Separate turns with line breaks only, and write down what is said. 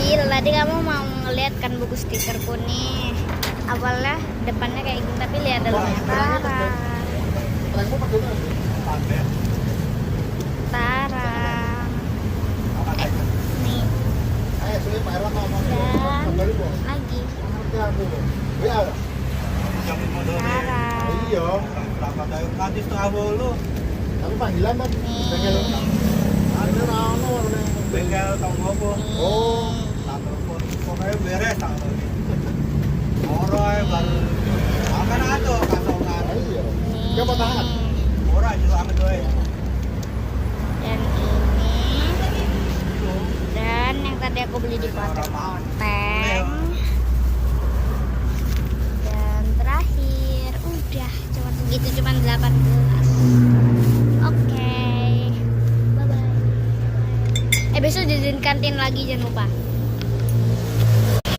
Sil, tadi kamu mau ngeliat kan buku stikerku nih. Awalnya depannya kayak gini, tapi lihat dalamnya Tara. Tara. Nih. Dan lagi. Tara.
Iya. Berapa tahu nanti setengah bolu. Tapi panggilan kan.
Nih.
Ada rano bengkel tau ngopo.
Oh.
Tak telepon. Pokoknya beres tak. Ora baru. Akan ada kasongan. Iya. Coba tahan. Ora jero ame doe.
Dan ini. Dan yang tadi aku beli di pasar Menteng. Dan terakhir udah cuma segitu, cuma 18. Oke. Bye bye. Besok jajan kantin lagi jangan lupa.